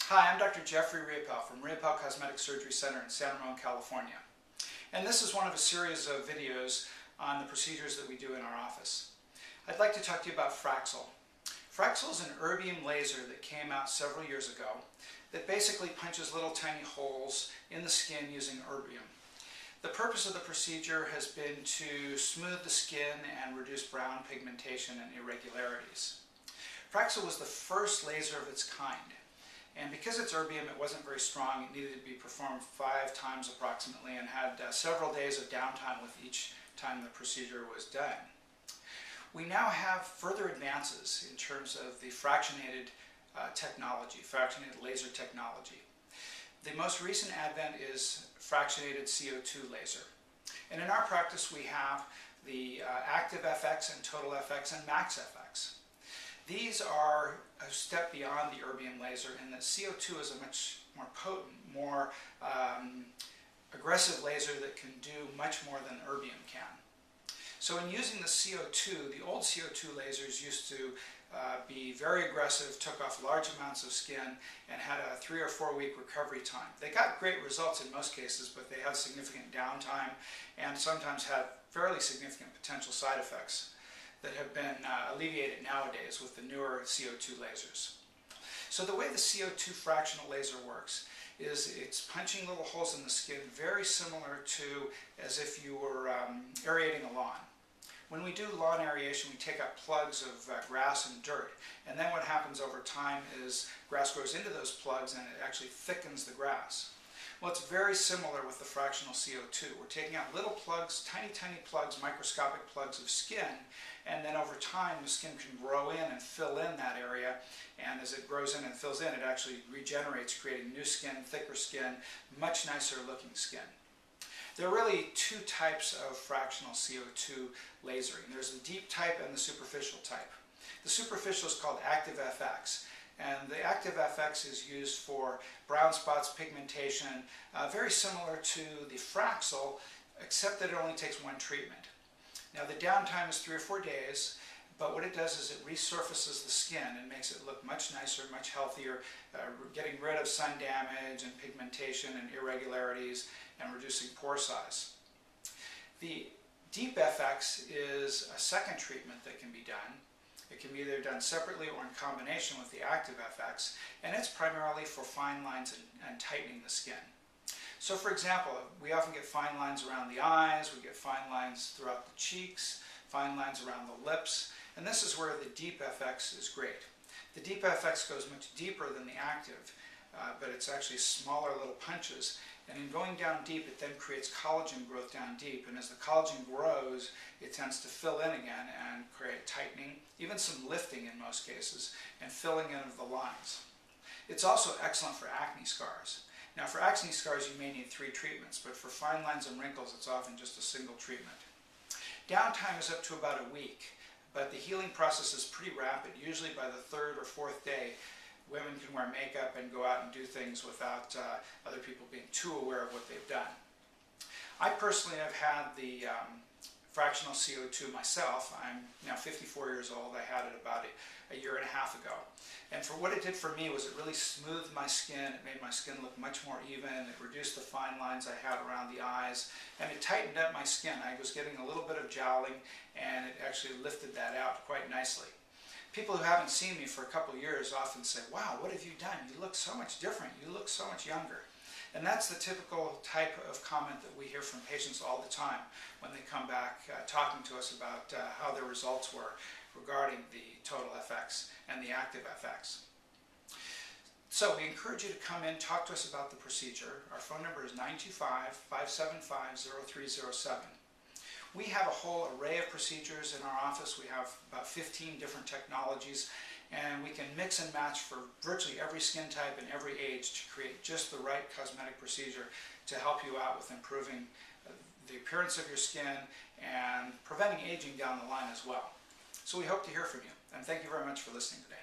Hi, I'm Dr. Jeffrey Riepel from Riepel Cosmetic Surgery Center in San Ramon, California. And this is one of a series of videos on the procedures that we do in our office. I'd like to talk to you about Fraxel. Fraxel is an erbium laser that came out several years ago that basically punches little tiny holes in the skin using erbium. The purpose of the procedure has been to smooth the skin and reduce brown pigmentation and irregularities. Fraxel was the first laser of its kind. And because it's erbium, it wasn't very strong. It needed to be performed 5 times approximately and had several days of downtime with each time the procedure was done. We now have further advances in terms of the fractionated technology, fractionated laser technology. The most recent advent is fractionated CO2 laser. And in our practice, we have the Active FX and Total FX and Max FX. These are a step beyond the erbium laser in that CO2 is a much more potent, more aggressive laser that can do much more than erbium can. So in using the CO2, the old CO2 lasers used to be very aggressive, took off large amounts of skin, and had a 3 or 4 week recovery time. They got great results in most cases, but they had significant downtime and sometimes had fairly significant potential side effects that have been alleviated nowadays with the newer CO2 lasers. So the way the CO2 fractional laser works is it's punching little holes in the skin very similar to as if you were aerating a lawn. When we do lawn aeration, we take out plugs of grass and dirt, and then what happens over time is grass grows into those plugs and it actually thickens the grass. Well, it's very similar with the fractional CO2. We're taking out little plugs, tiny, tiny plugs, microscopic plugs of skin, and then over time the skin can grow in and fill in that area, and as it grows in and fills in, it actually regenerates, creating new skin, thicker skin, much nicer looking skin. There are really 2 types of fractional CO2 lasering. There's the deep type and the superficial type. The superficial is called Active FX. And the Active FX is used for brown spots, pigmentation, very similar to the Fraxel, except that it only takes 1 treatment. Now the downtime is 3 or 4 days, but what it does is it resurfaces the skin and makes it look much nicer, much healthier, getting rid of sun damage and pigmentation and irregularities and reducing pore size. The Deep FX is a second treatment that can be done. It can be either done separately or in combination with the Active FX, and it's primarily for fine lines and tightening the skin. So for example, we often get fine lines around the eyes, we get fine lines throughout the cheeks, fine lines around the lips, and this is where the Deep FX is great. The Deep FX goes much deeper than the Active, but it's actually smaller little punches. And in going down deep, it then creates collagen growth down deep. And as the collagen grows, it tends to fill in again and create tightening, even some lifting in most cases, and filling in of the lines. It's also excellent for acne scars. Now for acne scars, you may need 3 treatments, but for fine lines and wrinkles, it's often just a single treatment. Downtime is up to about a week, but the healing process is pretty rapid. Usually by the 3rd or 4th day, women can wear makeup and go out and do things without other people being too aware of what they've done. I personally have had the fractional CO2 myself. I'm now 54 years old. I had it about a year and a half ago. And for what it did for me was it really smoothed my skin. It made my skin look much more even. It reduced the fine lines I had around the eyes. And it tightened up my skin. I was getting a little bit of jowling, and it actually lifted that out quite nicely. People who haven't seen me for a couple of years often say, "Wow, what have you done? You look so much different. You look so much younger." And that's the typical type of comment that we hear from patients all the time when they come back talking to us about how their results were regarding the Total FX and the Active FX. So we encourage you to come in, talk to us about the procedure. Our phone number is 925-575-0307. We have a whole array of procedures in our office. We have about 15 different technologies, and we can mix and match for virtually every skin type and every age to create just the right cosmetic procedure to help you out with improving the appearance of your skin and preventing aging down the line as well. So we hope to hear from you, and thank you very much for listening today.